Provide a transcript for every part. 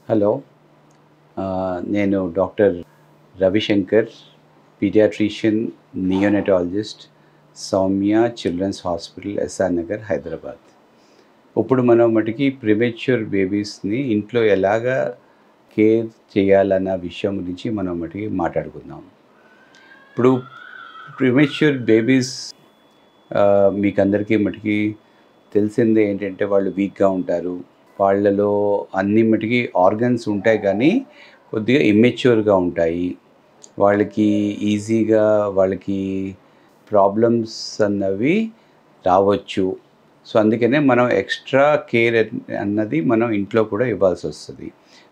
Hello. నేను doctor Ravishankar, paediatrician, neonatologist, Soumya children's hospital, SR Nagar, Hyderabad. ఇప్పుడు మనం మటుకి ప్రిమెచ్యూర్ బేబీస్ని ఇంట్లో ఎలాగా కేర్ చేయాలన్న విషయం గురించి మనం మటుకి మాట్లాడుకుందాం. ఇప్పుడు ప్రిమెచ్యూర్ బేబీస్ మీకు అందరికీ మటుకి తెలిసిందే ఏంటంటే వాళ్ళు వీక్గా ఉంటారు. వాళ్ళలో అన్ని మటుకి ఆర్గన్స్ ఉంటాయి కానీ కొద్దిగా ఇమ్మెచ్యూర్గా ఉంటాయి. వాళ్ళకి ఈజీగా వాళ్ళకి ప్రాబ్లమ్స్ అన్నవి రావచ్చు. సో అందుకనే మనం ఎక్స్ట్రా కేర్ అన్నది మనం ఇంట్లో కూడా ఇవ్వాల్సి వస్తుంది.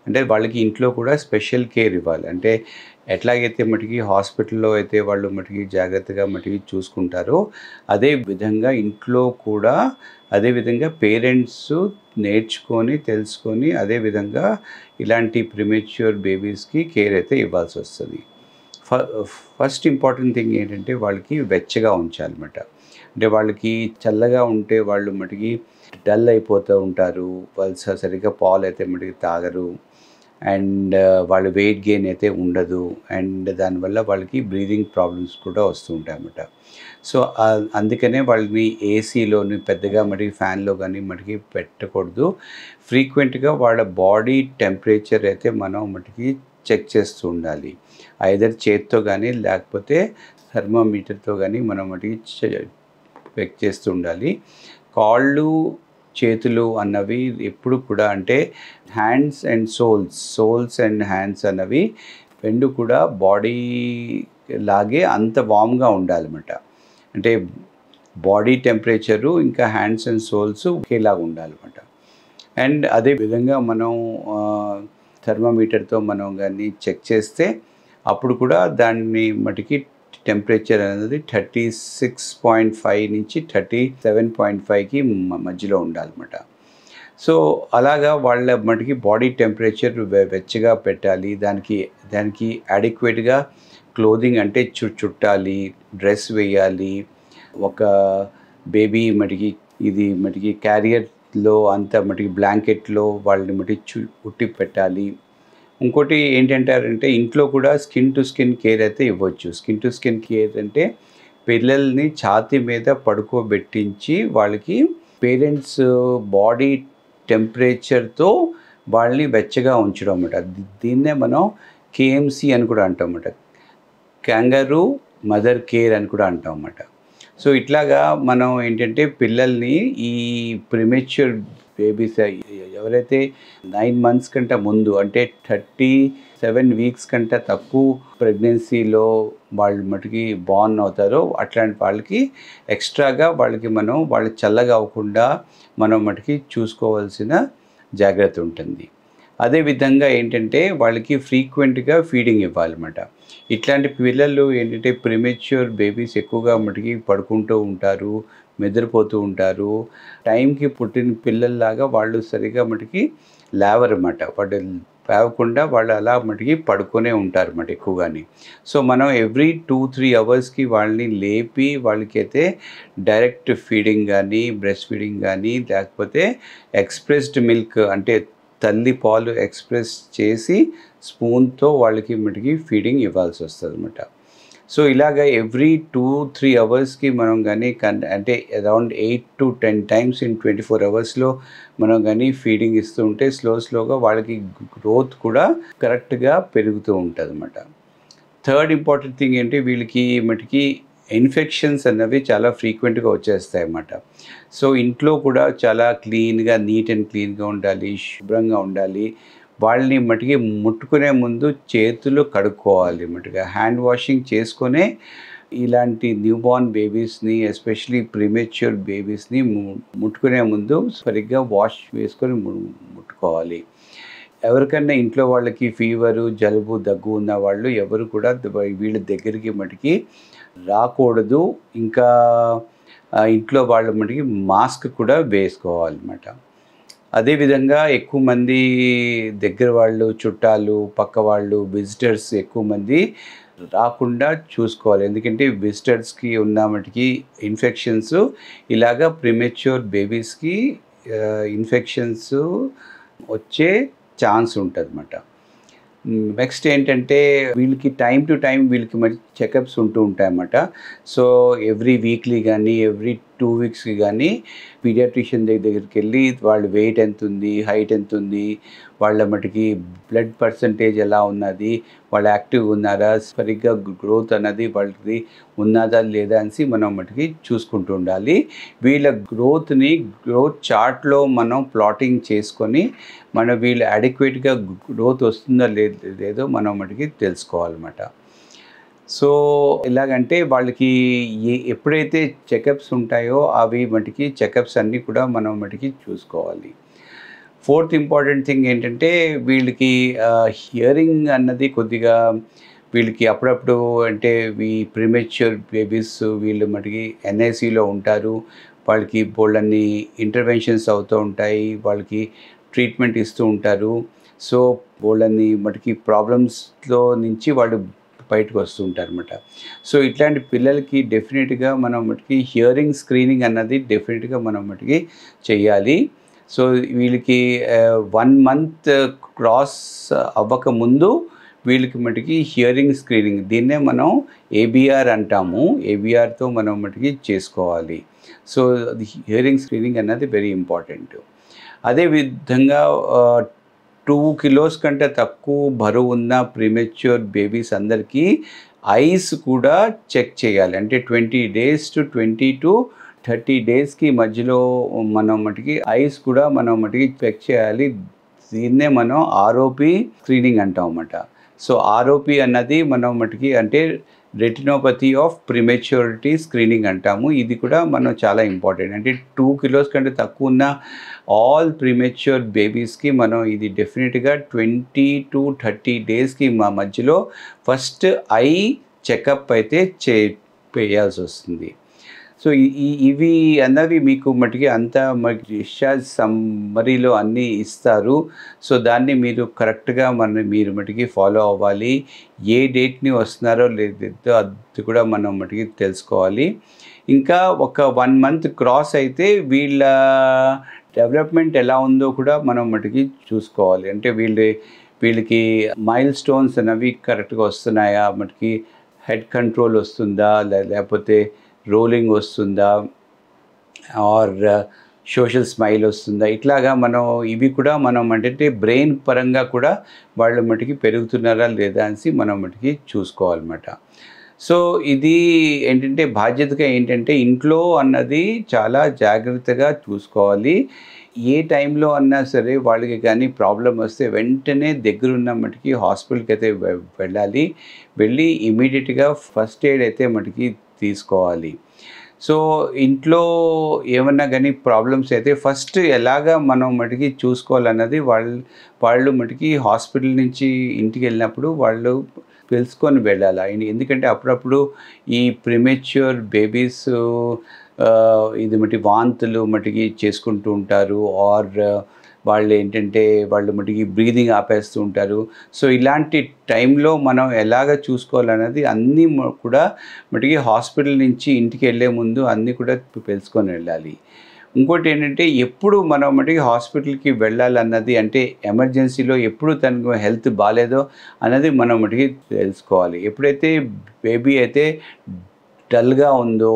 అంటే వాళ్ళకి ఇంట్లో కూడా స్పెషల్ కేర్ ఇవ్వాలి. అంటే ఎట్లాగైతే మటుకి హాస్పిటల్లో అయితే వాళ్ళు మటుకి జాగ్రత్తగా మటుకి చూసుకుంటారో అదే విధంగా ఇంట్లో కూడా అదే విధంగా పేరెంట్స్ నేర్చుకొని తెలుసుకొని అదే విధంగా ఇలాంటి ప్రిమెచ్యూర్ బేబీస్కి కేర్ అయితే ఇవ్వాల్సి వస్తుంది. ఫస్ట్ ఇంపార్టెంట్ థింగ్ ఏంటంటే వాళ్ళకి వెచ్చగా ఉంచాలన్నమాట. అంటే వాళ్ళకి చల్లగా ఉంటే వాళ్ళు మటుకి డల్ అయిపోతూ ఉంటారు. వాళ్ళు సరిగ్గా పాలు అయితే మటుకి తాగరు. అండ్ వాళ్ళ వెయిట్ గెయిన్ అయితే ఉండదు. అండ్ దానివల్ల వాళ్ళకి బ్రీదింగ్ ప్రాబ్లమ్స్ కూడా వస్తూ ఉంటాయి అన్నమాట. సో అందుకనే వాళ్ళని ఏసీలోని పెద్దగా మటుకి ఫ్యాన్లో కానీ మటుకి పెట్టకూడదు. ఫ్రీక్వెంట్గా వాళ్ళ బాడీ టెంపరేచర్ అయితే మనం మటుకి చెక్ చేస్తూ ఉండాలి. ఐదర్ చేత్తో కానీ లేకపోతే థర్మోమీటర్తో కానీ మనం మటుకి చెక్ చేస్తూ ఉండాలి. కాళ్ళు చేతులు అన్నవి ఎప్పుడు కూడా అంటే hands and souls and hands అన్నవి రెండు కూడా బాడీ లాగే అంత వామ్గా ఉండాలన్నమాట. అంటే బాడీ టెంపరేచరు ఇంకా హ్యాండ్స్ అండ్ సోల్స్ ఒకేలాగా ఉండాలన్నమాట. అండ్ అదే విధంగా మనం థర్మోమీటర్తో మనం కానీ చెక్ చేస్తే అప్పుడు కూడా దాన్ని మటుకి టెంపరేచర్ అనేది 36.5 నుంచి 37.5కి మధ్యలో ఉండాలన్నమాట. సో అలాగా వాళ్ళ మటుకి బాడీ టెంపరేచర్ వెచ్చగా పెట్టాలి. దానికి అడిక్వేట్గా క్లోదింగ్ అంటే చుట్టాలి, డ్రెస్ వేయాలి. ఒక బేబీ మటుకి క్యారియర్లో అంత మటుకి బ్లాంకెట్లో వాళ్ళని మటుకి ఉట్టి పెట్టాలి. ఇంకోటి ఏంటంటారంటే ఇంట్లో కూడా స్కిన్ టు స్కిన్ కేర్ అయితే ఇవ్వచ్చు. స్కిన్ టు స్కిన్ కేర్ అంటే పిల్లల్ని ఛాతీ మీద పడుకోబెట్టించి వాళ్ళకి పేరెంట్స్ బాడీ టెంపరేచర్తో వాళ్ళని వెచ్చగా ఉంచడం అన్నమాట. దీన్నే మనం కేఎంసి అని కూడా అంటాం అన్నమాట. క్యాంగరూ మదర్ కేర్ అని కూడా అంటాం అన్నమాట. సో ఇట్లాగా మనం ఏంటంటే పిల్లల్ని ఈ ప్రిమెచ్యూర్ బేబీస్ ఎవరైతే 9 months కంటే ముందు అంటే 37 weeks కంటే తక్కువ ప్రెగ్నెన్సీలో వాళ్ళు మటుకి బార్న్ అవుతారో అట్లాంటి వాళ్ళకి ఎక్స్ట్రాగా వాళ్ళు చల్లగా అవ్వకుండా మనం మటుకి చూసుకోవాల్సిన జాగ్రత్త ఉంటుంది. అదేవిధంగా ఏంటంటే వాళ్ళకి ఫ్రీక్వెంట్గా ఫీడింగ్ ఇవ్వాలన్నమాట. ఇట్లాంటి పిల్లలు ఏంటంటే ప్రిమెచ్యూర్ బేబీస్ ఎక్కువగా మటుకి పడుకుంటూ ఉంటారు, నిద్రపోతూ ఉంటారు. టైంకి పుట్టిన పిల్లల్లాగా వాళ్ళు సరిగా మటుకి లేవరన్నమాట. వాళ్ళు లేవకుండా వాళ్ళు అలా మటుకి పడుకొనే ఉంటారన్నమాట ఎక్కువగాని. సో మనం ఎవ్రీ 2-3 అవర్స్కి వాళ్ళని లేపి వాళ్ళకైతే డైరెక్ట్ ఫీడింగ్ కానీ బ్రెస్ట్ ఫీడింగ్ కానీ లేకపోతే ఎక్స్ప్రెస్డ్ మిల్క్ అంటే తల్లి పాలు ఎక్స్ప్రెస్ చేసి స్పూన్తో వాళ్ళకి మటుకి ఫీడింగ్ ఇవ్వాల్సి వస్తుంది అన్నమాట. సో ఇలాగ ఎవ్రీ 2-3 అవర్స్కి మనం కానీ అంటే around 8 to 10 times in 24 hours మనం కానీ ఫీడింగ్ ఇస్తూ ఉంటే స్లోగా వాళ్ళకి గ్రోత్ కూడా కరెక్ట్గా పెరుగుతూ ఉంటుంది అన్నమాట. థర్డ్ ఇంపార్టెంట్ థింగ్ ఏంటి వీళ్ళకి మటుకి ఇన్ఫెక్షన్స్ అన్నవి చాలా ఫ్రీక్వెంట్గా వచ్చేస్తాయి అన్నమాట. సో ఇంట్లో కూడా చాలా నీట్ అండ్ క్లీన్గా ఉండాలి, శుభ్రంగా ఉండాలి. వాళ్ళని మటుకి ముట్టుకునే ముందు చేతులు కడుక్కోవాలి మటుగా. హ్యాండ్ వాషింగ్ చేసుకొనే ఇలాంటి న్యూబార్న్ బేబీస్ని ఎస్పెషలీ ప్రిమెచ్యూర్ బేబీస్ని ముట్టుకునే ముందు సరిగ్గా వాష్ వేసుకొని ముట్టుకోవాలి. ఎవరికైనా ఇంట్లో వాళ్ళకి ఫీవరు, జలుబు, దగ్గు ఉన్న వాళ్ళు ఎవరు కూడా వీళ్ళ దగ్గరికి మటుకి రాకూడదు. ఇంకా ఇంట్లో వాళ్ళ మటుకి మాస్క్ కూడా వేసుకోవాలన్నమాట. అదేవిధంగా ఎక్కువ మంది దగ్గర వాళ్ళు, చుట్టాలు, పక్క వాళ్ళు, విజిటర్స్ ఎక్కువ మంది రాకుండా చూసుకోవాలి. ఎందుకంటే విజిటర్స్కి ఉన్న మటుకి ఇన్ఫెక్షన్స్ ఇలాగా ప్రిమెచ్యూర్ బేబీస్కి ఇన్ఫెక్షన్స్ వచ్చే ఛాన్స్ ఉంటుందన్నమాట. నెక్స్ట్ ఏంటంటే వీళ్ళకి టైం టు టైం వీళ్ళకి మరి చెకప్స్ ఉంటూ ఉంటాయన్నమాట. సో ఎవ్రీ వీక్లీ కానీ ఎవ్రీ 2 వీక్స్కి కానీ పీడియాట్రిషియన్ దగ్గరికి వెళ్ళి వాళ్ళ వెయిట్ ఎంత ఉంది, హైట్ ఎంత ఉంది, వాళ్ళ మటుకి బ్లడ్ పర్సంటేజ్ ఎలా ఉన్నది, వాళ్ళు యాక్టివ్గా ఉన్నారా, సరిగ్గా గ్రోత్ అన్నది వాళ్ళకి ఉన్నదా లేదా అని మనం మటుకి చూసుకుంటూ ఉండాలి. వీళ్ళ గ్రోత్ చార్ట్లో మనం ప్లాటింగ్ చేసుకొని వీళ్ళు అడిక్వేట్గా గ్రోత్ వస్తుందో లేదో మనం మటుకి తెలుసుకోవాలన్నమాట. సో ఎలాగంటే వాళ్ళకి ఎప్పుడైతే చెకప్స్ ఉంటాయో అవి మటుకి చెకప్స్ అన్నీ కూడా మనం మటుకి చూసుకోవాలి. ఫోర్త్ ఇంపార్టెంట్ థింగ్ ఏంటంటే వీళ్ళకి హియరింగ్ అన్నది కొద్దిగా వీళ్ళకి అప్పుడప్పుడు అంటే ఈ ప్రీమెచ్యూర్ బేబీస్ వీళ్ళు మటుకి ఎన్ఐసిలో ఉంటారు. వాళ్ళకి బోల్డన్ని ఇంటర్వెన్షన్స్ అవుతూ ఉంటాయి, వాళ్ళకి ట్రీట్మెంట్ ఇస్తూ ఉంటారు. సో బోల్డన్ని మటుకి ప్రాబ్లమ్స్లో నుంచి వాళ్ళు బయటకు వస్తూ ఉంటారన్నమాట. సో ఇట్లాంటి పిల్లలకి డెఫినెట్గా మనం మటుకి హియరింగ్ స్క్రీనింగ్ అన్నది డెఫినెట్గా మనం మటుకి చెయ్యాలి. సో వీళ్ళకి 1 మంత్ క్రాస్ అవ్వక ముందు వీళ్ళకి మటుకి హియరింగ్ స్క్రీనింగ్, దీన్నే మనం ఏబిఆర్ అంటాము, ఏబిఆర్తో మనం మటుకి చేసుకోవాలి. సో అది హియరింగ్ స్క్రీనింగ్ అన్నది వెరీ ఇంపార్టెంట్. అదేవిధంగా 2 కిలోస్ కంటే తక్కువ బరువు ఉన్న ప్రీమెచ్యూర్ బేబీస్ అందరికీ ఐస్ కూడా చెక్ చేయాలి. అంటే 20 days to 20 to 30 daysకి మధ్యలో మనం మటుకి ఐస్ కూడా మనం మటుకి చెక్ చేయాలి. దీన్నే మనం ఆర్ఓపి స్క్రీనింగ్ అంటాం అన్నమాట. సో ఆర్ఓపి అన్నది మనం మటుకి అంటే రెటినోపతి ఆఫ్ ప్రిమెచ్యూరిటీ స్క్రీనింగ్ అంటాము. ఇది కూడా మనం చాలా ఇంపార్టెంట్. అంటే 2 కిలోస్ కంటే తక్కువ ఉన్న ఆల్ ప్రీమెచ్యూర్ బేబీస్కి మనం ఇది డెఫినెట్గా 20 to 30 daysకి మధ్యలో ఫస్ట్ ఐ చెకప్ అయితే చేయాల్సి వస్తుంది. సో ఇవి అన్నవి మీకు మటుకి అంతా మనకి డిశ్చార్జ్ సమ్మరీలో అన్నీ ఇస్తారు. సో దాన్ని మీరు కరెక్ట్గా మీరు మటుకి ఫాలో అవ్వాలి. ఏ డేట్ని వస్తున్నారో లేదో అది కూడా మనం మటుకి తెలుసుకోవాలి. ఇంకా ఒక 1 month క్రాస్ అయితే వీళ్ళ డెవలప్మెంట్ ఎలా ఉందో కూడా మనం మటుకి చూసుకోవాలి. అంటే వీళ్ళకి మైల్ స్టోన్స్ అనేవి కరెక్ట్గా వస్తున్నాయా, మటుకి హెడ్ కంట్రోల్ వస్తుందా, లేకపోతే రోలింగ్ వస్తుందా, ఆర్ సోషల్ స్మైల్ వస్తుందా, ఇట్లాగా మనం ఇవి కూడా మనం అంటే బ్రెయిన్ పరంగా కూడా వాళ్ళు మటుకి పెరుగుతున్నారా లేదా అని మనం మటుకి చూసుకోవాలన్నమాట. సో ఇది ఏంటంటే బాధ్యతగా ఏంటంటే ఇంట్లో అన్నది చాలా జాగ్రత్తగా చూసుకోవాలి. ఏ టైంలో అన్నా సరే వాళ్ళకి కానీ ప్రాబ్లం వస్తే వెంటనే దగ్గరున్న మటుకి హాస్పిటల్కి అయితే వెళ్ళి ఇమీడియట్గా ఫస్ట్ ఎయిడ్ అయితే మటుకి తీసుకోవాలి. సో ఇంట్లో ఏమన్నా కానీ ప్రాబ్లమ్స్ అయితే ఫస్ట్ ఎలాగా మనం మటుకి చూసుకోవాలన్నది వాళ్ళు మటుకి హాస్పిటల్ నుంచి ఇంటికి వెళ్ళినప్పుడు వాళ్ళు తెలుసుకొని వెళ్ళాలి. ఎందుకంటే అప్పుడప్పుడు ఈ ప్రిమెచ్యూర్ బేబీస్ ఇది మటుకి వాంతులు మటుకి చేసుకుంటూ ఉంటారు, ఆర్ వాళ్ళు ఏంటంటే వాళ్ళు మటుకి బ్రీదింగ్ ఆపేస్తూ ఉంటారు. సో ఇలాంటి టైంలో మనం ఎలాగ చూసుకోవాలన్నది అన్నీ కూడా మటుకి హాస్పిటల్ నుంచి ఇంటికి వెళ్ళే ముందు అన్నీ కూడా తెలుసుకొని వెళ్ళాలి. ఇంకోటి ఏంటంటే ఎప్పుడు మనం మటుకి హాస్పిటల్కి వెళ్ళాలన్నది అంటే ఎమర్జెన్సీలో ఎప్పుడు తనకు హెల్త్ బాగాలేదో అన్నది మనం మటుకి తెలుసుకోవాలి. ఎప్పుడైతే బేబీ అయితే డల్గా ఉందో,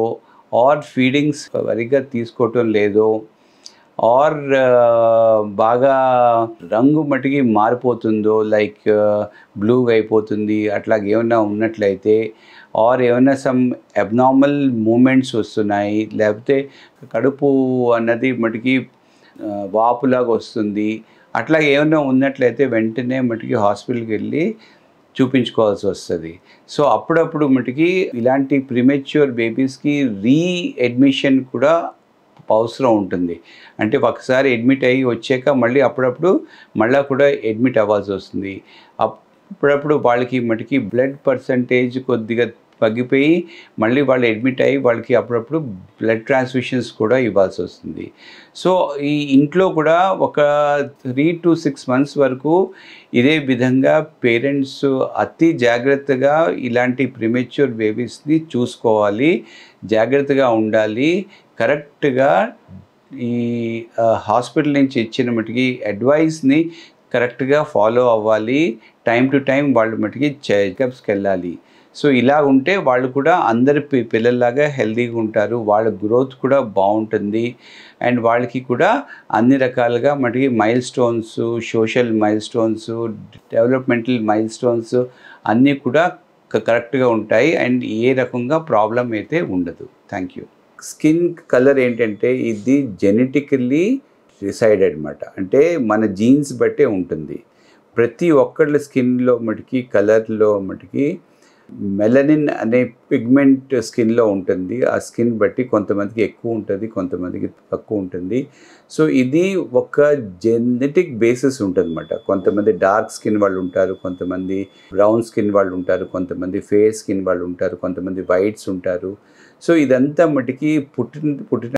ఆర్ ఫీడింగ్స్ సరిగ్గా తీసుకోవటం లేదో, ఆర్ బాగా రంగు మటుకి మారిపోతుందో, లైక్ బ్లూగా అయిపోతుంది, అట్లాగే ఏమైనా ఉన్నట్లయితే, ఆర్ ఏమైనా సమ్ అబ్నార్మల్ మూమెంట్స్ వస్తున్నాయి, లేకపోతే కడుపు అన్నది మటుకి వాపులాగా వస్తుంది, అట్లా ఏమైనా ఉన్నట్లయితే వెంటనే మటుకి హాస్పిటల్కి వెళ్ళి చూపించుకోవాల్సి వస్తుంది. సో అప్పుడప్పుడు మటుకి ఇలాంటి ప్రీమెచ్యూర్ బేబీస్కి రీఅడ్మిషన్ కూడా అవసరం ఉంటుంది. అంటే ఒకసారి అడ్మిట్ అయ్యి వచ్చాక మళ్ళీ అప్పుడప్పుడు కూడా అడ్మిట్ అవ్వాల్సి వస్తుంది. అప్పుడప్పుడు వాళ్ళకి మటుకి బ్లడ్ పర్సంటేజ్ కొద్దిగా తగ్గిపోయి మళ్ళీ వాళ్ళు అడ్మిట్ అయ్యి వాళ్ళకి అప్పుడప్పుడు బ్లడ్ ట్రాన్స్ఫ్యూషన్స్ కూడా ఇవ్వాల్సి వస్తుంది. సో ఈ ఇంట్లో కూడా ఒక 3 to 6 months వరకు ఇదే విధంగా పేరెంట్స్ అతి జాగ్రత్తగా ఇలాంటి ప్రీమెచ్యూర్ బేబీస్ని చూసుకోవాలి, జాగ్రత్తగా ఉండాలి. కరెక్ట్గా ఈ హాస్పిటల్ నుంచి ఇచ్చిన మటుకి అడ్వైస్ని కరెక్ట్గా ఫాలో అవ్వాలి. టైం టు టైం వాళ్ళు మటుకి చెకప్స్కి వెళ్ళాలి. సో ఇలా ఉంటే వాళ్ళు కూడా అందరి పిల్లల్లాగా హెల్తీగా ఉంటారు. వాళ్ళ గ్రోత్ కూడా బాగుంటుంది. అండ్ వాళ్ళకి కూడా అన్ని రకాలుగా మటుకి mile stones, social mile stones, developmental mile stones అన్నీ కూడా కరెక్ట్గా ఉంటాయి. అండ్ ఏ రకంగా ప్రాబ్లం అయితే ఉండదు. Thank you. స్కిన్ కలర్ ఏంటంటే ఇది జెనెటికల్లీ డిసైడెడ్ అనమాట. అంటే మన జీన్స్ బట్టే ఉంటుంది. ప్రతి ఒక్కళ్ళ స్కిన్లో మటుకి కలర్లో మటుకి మెలనిన్ అనే పిగ్మెంట్ స్కిన్లో ఉంటుంది. ఆ స్కిన్ బట్టి కొంతమందికి ఎక్కువ ఉంటుంది, కొంతమందికి తక్కువ ఉంటుంది. సో ఇది ఒక జెనెటిక్ బేసిస్ ఉంటుందన్నమాట. కొంతమంది డార్క్ స్కిన్ వాళ్ళు ఉంటారు, కొంతమంది బ్రౌన్ స్కిన్ వాళ్ళు ఉంటారు, కొంతమంది ఫేర్ స్కిన్ వాళ్ళు ఉంటారు, కొంతమంది వైట్స్ ఉంటారు. సో ఇదంతా మటుకి పుట్టిన